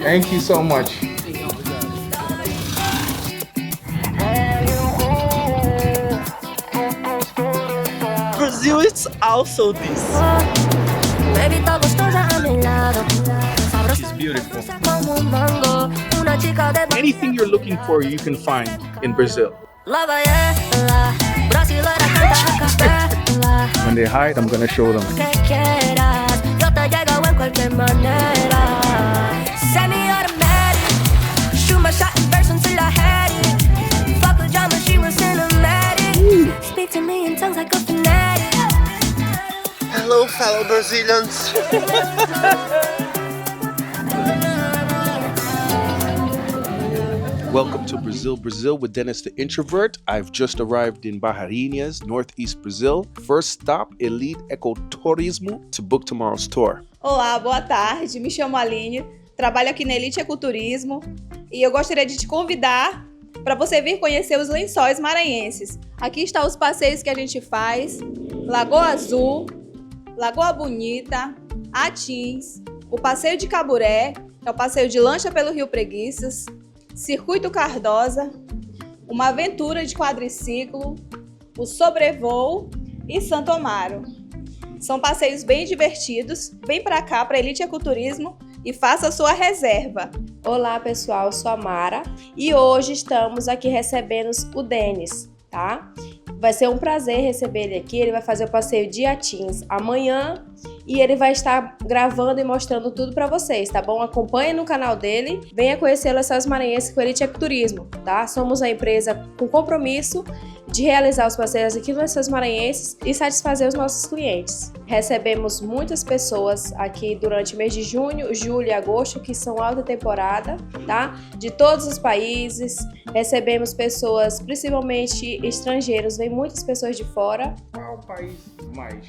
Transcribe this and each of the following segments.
Thank you so much. Brazil is also this. Baby, tá gostosa a meu lado. She's beautiful. Como um mango. Uma chica de Anything you're looking for, you can find in Brazil. lá vai ela. Brasileira canta a capela. When they hide, I'm gonna show them. Que quieras, yo te llego en cualquier manera. Semi-automatic. Shoot my shot in verse until I had it. Fuck with drama, she was cinematic. Speak to me in tongues like a fanatic. Hello, fellow Brazilians. Welcome to Brazil, Brazil with Dennis the Introvert. I've just arrived in Maranhense, northeast Brazil. First stop, Elite Ecoturismo to book tomorrow's tour. Olá, boa tarde. Me chamo Aline, trabalho aqui na Elite Ecoturismo e eu gostaria de te convidar para você vir conhecer os lençóis maranhenses. Aqui estão os passeios que a gente faz: Lagoa Azul, Lagoa Bonita, Atins, o passeio de Caburé, que é o passeio de lancha pelo Rio Preguiças, Circuito Cardosa, uma aventura de quadriciclo, o sobrevoo e Santo Amaro. São passeios bem divertidos. Vem para cá, para Elite Ecoturismo, e faça a sua reserva. Olá pessoal, eu sou a Mara e hoje estamos aqui recebendo o Denis, tá? Vai ser um prazer receber ele aqui. Ele vai fazer o passeio de Atins amanhã e ele vai estar gravando e mostrando tudo para vocês, tá bom? Acompanhe no canal dele, venha conhecer os Lençóis Maranhenses com Elite Ecoturismo, tá? Somos a empresa com compromisso de realizar os passeios aqui nos Lençóis Maranhenses e satisfazer os nossos clientes. Recebemos muitas pessoas aqui durante o mês de junho, julho e agosto, que são alta temporada, tá? De todos os países. Recebemos pessoas, principalmente estrangeiros, vem muitas pessoas de fora. Qual país mais?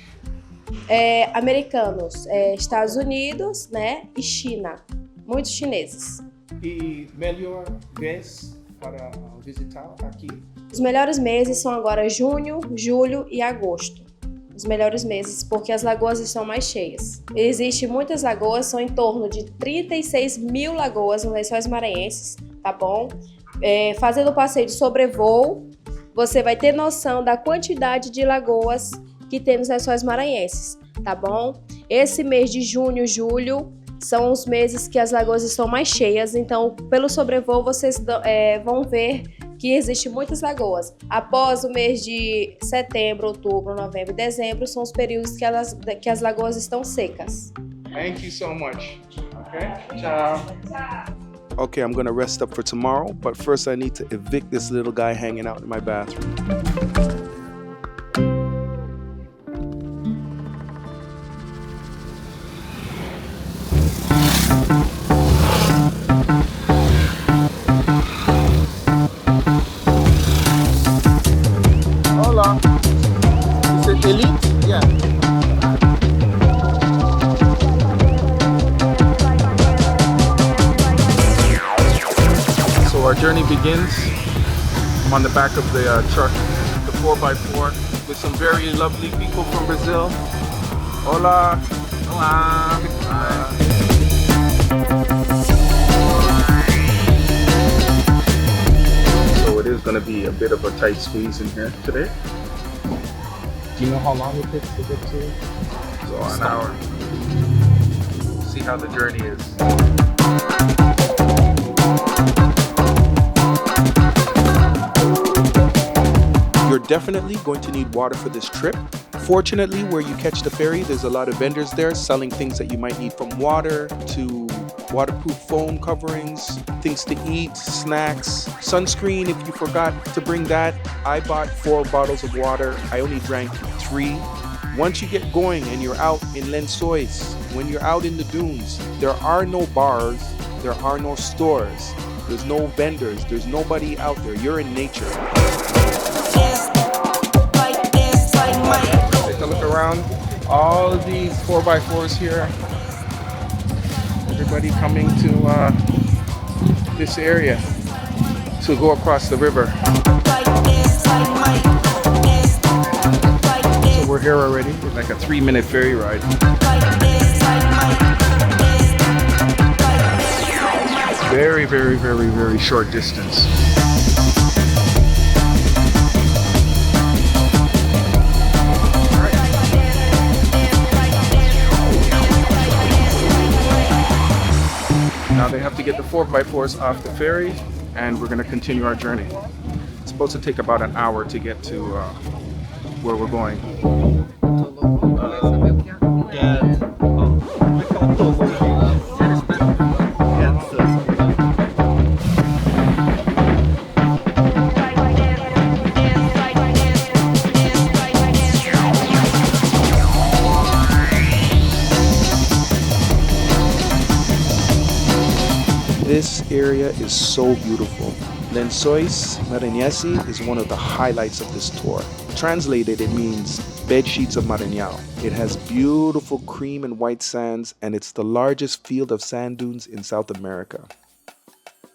Americanos, Estados Unidos, né? E China. Muitos chineses. E melhor vez para visitar aqui? Os melhores meses são agora junho, julho e agosto. Os melhores meses, porque as lagoas estão mais cheias. Existem muitas lagoas, são em torno de 36 mil lagoas nos Lençóis Maranhenses, tá bom? Fazendo o passeio de sobrevoo, você vai ter noção da quantidade de lagoas que tem nos Lençóis Maranhenses, tá bom? Esse mês de junho, julho, são os meses que as lagoas estão mais cheias, então pelo sobrevoo vocês vão ver que existem muitas lagoas. Após o mês de setembro, outubro, novembro e dezembro, são os períodos que as lagoas estão secas. Thank you so much. Okay? Ciao. Okay, I'm gonna rest up for tomorrow, but first I need to evict this little guy hanging out in my bathroom. Hola. Is it Elite? Yeah. So our journey begins. I'm on the back of the truck, the 4x4, with some very lovely people from Brazil. Hola. Hola. So it is going to be a bit of a tight squeeze in here today. Do you know how long it takes to get to? So an hour. See how the journey is. You're definitely going to need water for this trip. Fortunately, where you catch the ferry, there's a lot of vendors there selling things that you might need, from water to waterproof foam coverings, things to eat, snacks, sunscreen if you forgot to bring that. I bought 4 bottles of water. I only drank 3. Once you get going and you're out in Lençóis, when you're out in the dunes, there are no bars, there are no stores, there's no vendors, there's nobody out there. You're in nature. Take a look around. All of these 4x4s here. Everybody coming to this area to go across the river. So we're here already. It's like a 3-minute ferry ride. very, very, very, very short distance. Now they have to get the 4x4s off the ferry, and we're going to continue our journey. It's supposed to take about an hour to get to where we're going. This area is so beautiful. Lençóis Maranhense is one of the highlights of this tour. Translated, it means bed sheets of Maranhão. It has beautiful cream and white sands, and it's the largest field of sand dunes in South America.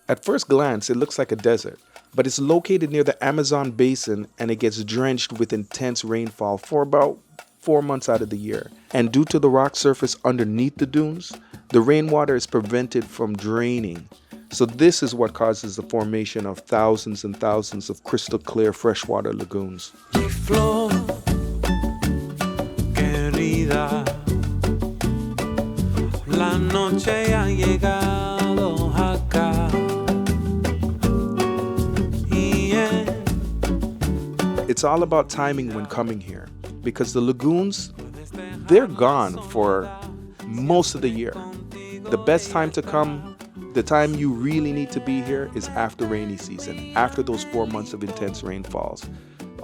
At first glance, it looks like a desert, but it's located near the Amazon basin, and it gets drenched with intense rainfall for about 4 months out of the year. And due to the rock surface underneath the dunes, the rainwater is prevented from draining. So this is what causes the formation of thousands and thousands of crystal clear freshwater lagoons. Flor querida, la noche ha llegado acá. It's all about timing when coming here, because the lagoons, they're gone for most of the year. The best time to come, the time you really need to be here, is after rainy season, after those 4 months of intense rainfalls.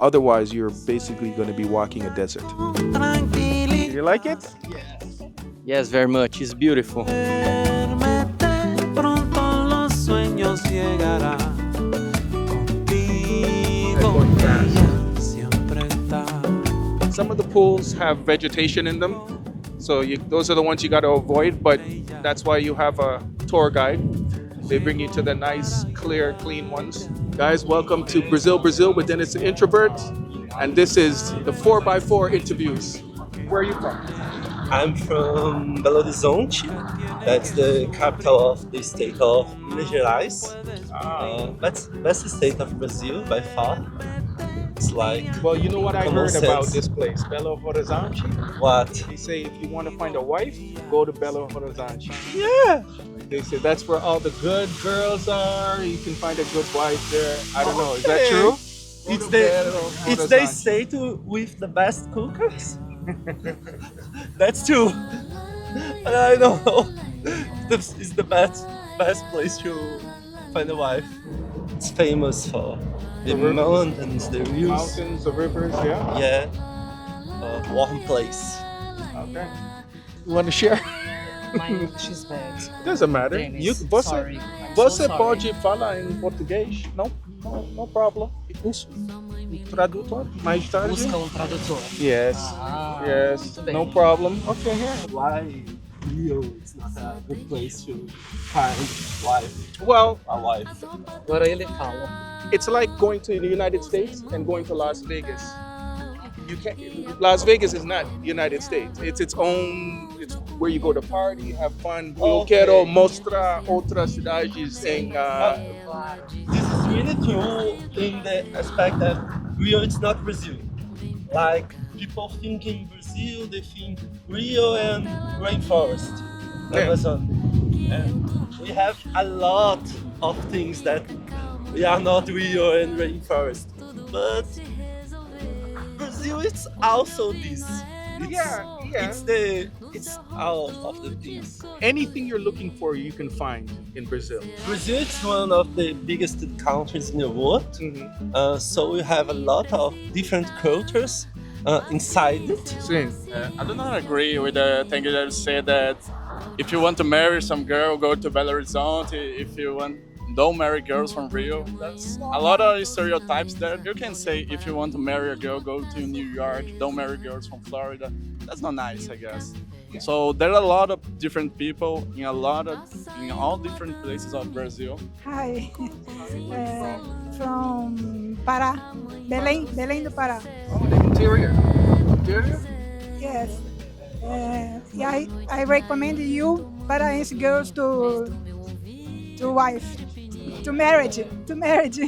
Otherwise, you're basically going to be walking a desert. Do you like it? Yes, very much. It's beautiful. Some of the pools have vegetation in them, so those are the ones you got to avoid, but that's why you have a tour guide. They bring you to the nice, clear, clean ones. Guys, welcome to Brazil, with Dennis the Introvert, and this is the 4x4 interviews. Where are you from? I'm from Belo Horizonte. That's the capital of the state of Minas Gerais. That's best state of Brazil by far. It's like, well, you know what I common heard about sense. this place, Belo Horizonte? What? They say if you want to find a wife, go to Belo Horizonte. Yeah. They say that's where all the good girls are. You can find a good wife there. I don't know. Is that true? It's the state with the best cookers. That's true. But I don't know. This is the best place to find a wife. It's famous for the mountains, the views. Mountains, the rivers, yeah. Yeah. Warm place. Okay. You want to share? My English is bad. Doesn't matter. Dennis, Você sorry. I'm so sorry. pode falar em português? No problem. Isso. Tradutor, mais tarde. Busca tradutor. Yes. Yes. Muito bem. No problem. Okay, here. Why Rio is not a good place to find Well, a wife? Agora ele fala. it's like going to the United States and going to Las Vegas. You can't. Las Vegas is not United States. It's its own. It's where you go to party, have fun. Eu Okay. quero mostrar outras cidades em. This is really true in the aspect that Rio is not Brazil. Like people think in Brazil, they think Rio and rainforest, Yeah. Amazon. And we have a lot of things that we are not Rio and rainforest. But Brazil is also this. It's all of the things. Anything you're looking for, you can find in Brazil. Brazil is one of the biggest countries in the world. So we have a lot of different cultures inside it. Sim. I do not agree with the thing that you said that if you want to marry some girl, go to Belo Horizonte. If you want, don't marry girls from Rio. That's a lot of stereotypes there. You can say if you want to marry a girl, go to New York. Don't marry girls from Florida. That's not nice, I guess. So there are a lot of different people in all different places of Brazil. Hi, from Pará, Belém do Pará. Oh, the interior. Yes, I recommend you Paraense girls to to wife, to marriage, to marriage.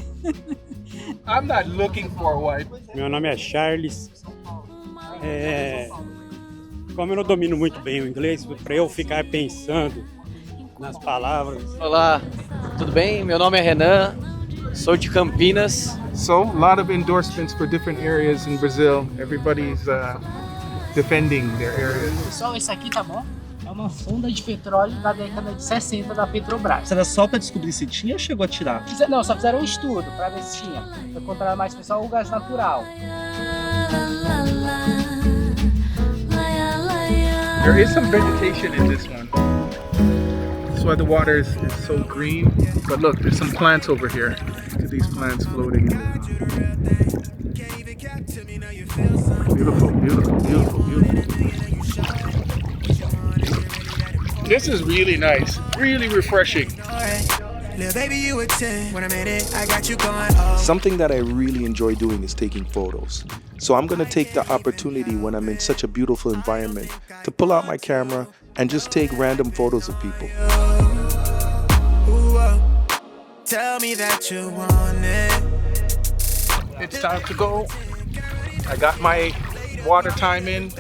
I'm not looking for a wife. Meu nome é Charles. Como eu não domino muito bem o inglês, para eu ficar pensando nas palavras. Olá, tudo bem? Meu nome é Renan, sou de Campinas. So, a lot of endorsements for different areas in Brazil. Everybody's defending their areas. Pessoal, esse aqui, tá bom? É uma sonda de petróleo da década de 60 da Petrobras. Será só pra descobrir se tinha ou chegou a tirar? Não, só fizeram um estudo pra ver se tinha. Pra encontrar mais pessoal o gás natural. There is some vegetation in this one. That's why the water is so green. But look, there's some plants over here. Look at these plants floating in there. Beautiful, beautiful, beautiful, beautiful. This is really nice, really refreshing. Something that I really enjoy doing is taking photos. So I'm gonna take the opportunity when I'm in such a beautiful environment to pull out my camera and just take random photos of people. Tell me that you want it. It's time to go. I got my water time in.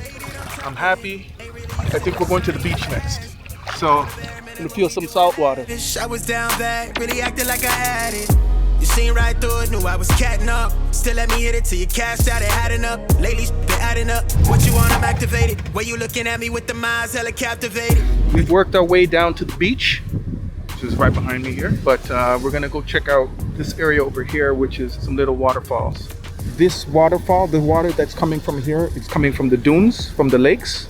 I'm happy. I think we're going to the beach next. So I'm gonna feel some salt water. I was down bad, really acted like I had it. You seen right through it, knew I was catting up. Still let me hit it till you cashed out, it had enough. Lately, been adding up. What you want, I'm activated. Way you looking at me with the minds, hella captivated. We've worked our way down to the beach, which is right behind me here. But we're gonna go check out this area over here, which is some little waterfalls. This waterfall, the water that's coming from here, it's coming from the dunes, from the lakes.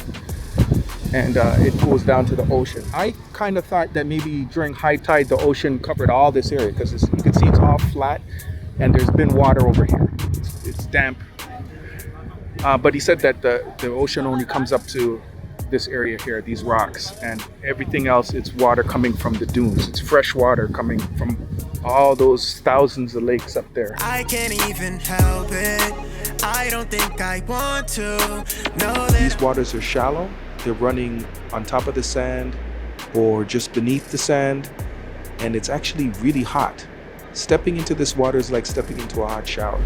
And it goes down to the ocean. I kind of thought that maybe during high tide, the ocean covered all this area because you can see it's all flat and there's been water over here. It's damp. But he said that the ocean only comes up to this area here, these rocks, and everything else, it's water coming from the dunes. It's fresh water coming from all those thousands of lakes up there. I can't even help it. I don't think I want to. No, these waters are shallow. They're running on top of the sand or just beneath the sand, and it's actually really hot. Stepping into this water is like stepping into a hot shower.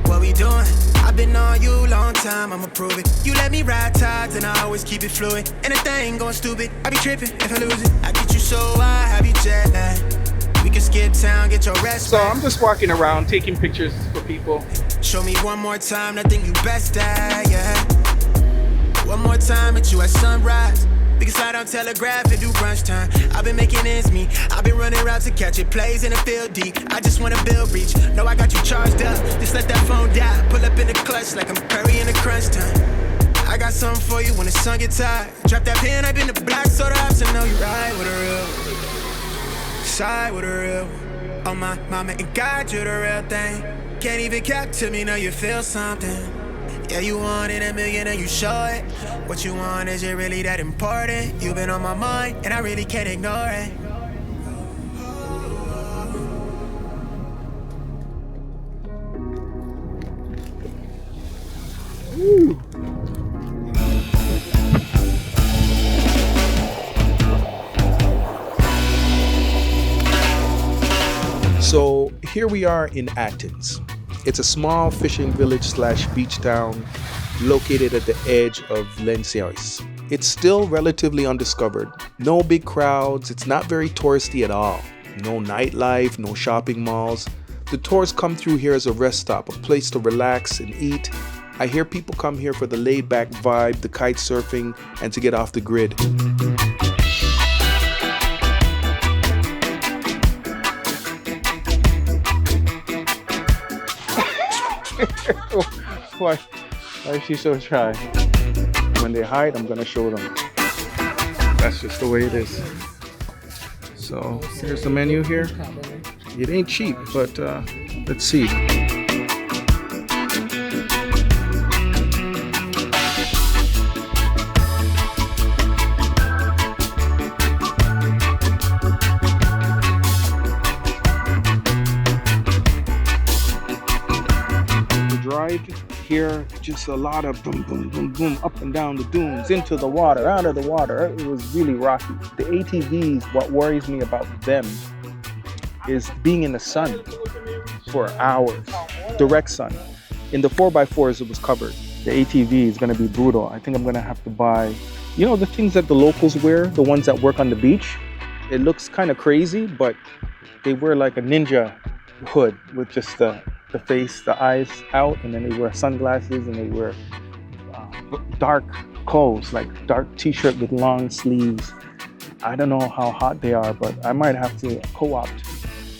What we doing? I've been on you long time, I'ma prove it. You let me ride tides and I always keep it fluid. And if they ain't going stupid, I be tripping if I lose it. I get you so high, have you jet lag. We can skip town, get your rest. So I'm just walking around taking pictures for people. Show me one more time, nothing you best at, yeah. One more time at you at sunrise. We can slide on Telegraph and do brunch time. I've been making ends meet. I've been running routes to catch it. Plays in the field deep. I just wanna build reach. No, I got you charged up. Just let that phone die. Pull up in the clutch like I'm Curry in the crunch time. I got something for you when the sun gets high. Drop that pen up in the black soda house and know you ride with a real. Side with a real. Oh my mama and God, you're the real thing. Can't even cap to me, know you feel something. Yeah, you wanted a million and you show it. What you want, is it really that important? You've been on my mind and I really can't ignore it. Ooh. So here we are in Atins. It's a small fishing village / beach town located at the edge of Lenc. It's still relatively undiscovered. No big crowds, it's not very touristy at all. No nightlife, no shopping malls. The tourists come through here as a rest stop, a place to relax and eat. I hear people come here for the laid-back vibe, the kite surfing, and to get off the grid. Why is she so shy? When they hide, I'm gonna show them. That's just the way it is. So here's the menu here. It ain't cheap, but let's see. Dried here, just a lot of boom, boom, boom, boom, up and down the dunes, into the water, out of the water. It was really rocky. The ATVs, what worries me about them is being in the sun for hours, direct sun. In the 4x4s, it was covered. The ATV is going to be brutal. I think I'm going to have to buy, you know, the things that the locals wear, the ones that work on the beach. It looks kind of crazy, but they wear like a ninja hood with just the face, the eyes out, and then they wear sunglasses and they wear dark clothes, like dark t-shirt with long sleeves. I don't know how hot they are, but I might have to co-opt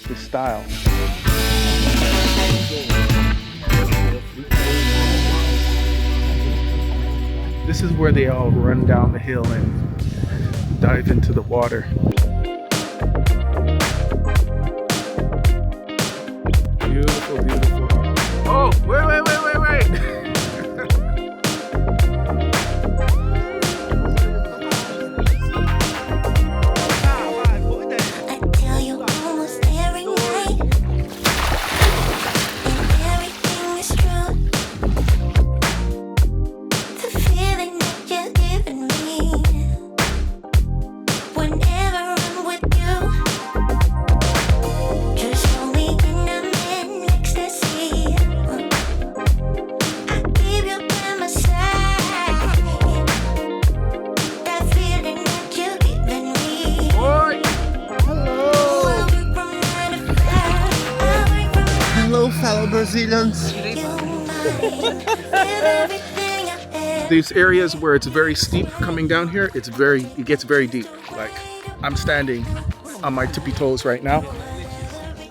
this style. This is where they all run down the hill and dive into the water. Beautiful, beautiful. Oh, wait. Fellow Brazilians. These areas where it's very steep coming down here, it gets very deep. Like, I'm standing on my tippy toes right now.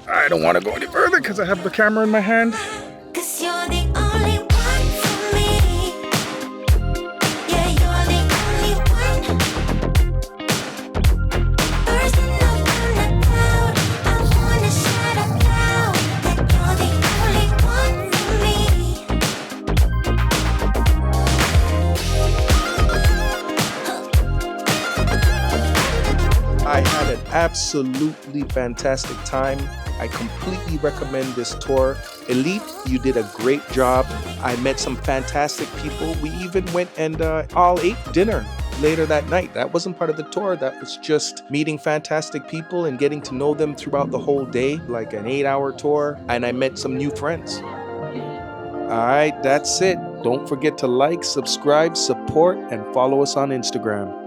I don't want to go any further because I have the camera in my hand. I had an absolutely fantastic time. I completely recommend this tour. Elite, you did a great job. I met some fantastic people. We even went and all ate dinner later that night. That wasn't part of the tour. That was just meeting fantastic people and getting to know them throughout the whole day, like an 8-hour tour. And I met some new friends. All right, that's it. Don't forget to like, subscribe, support, and follow us on Instagram.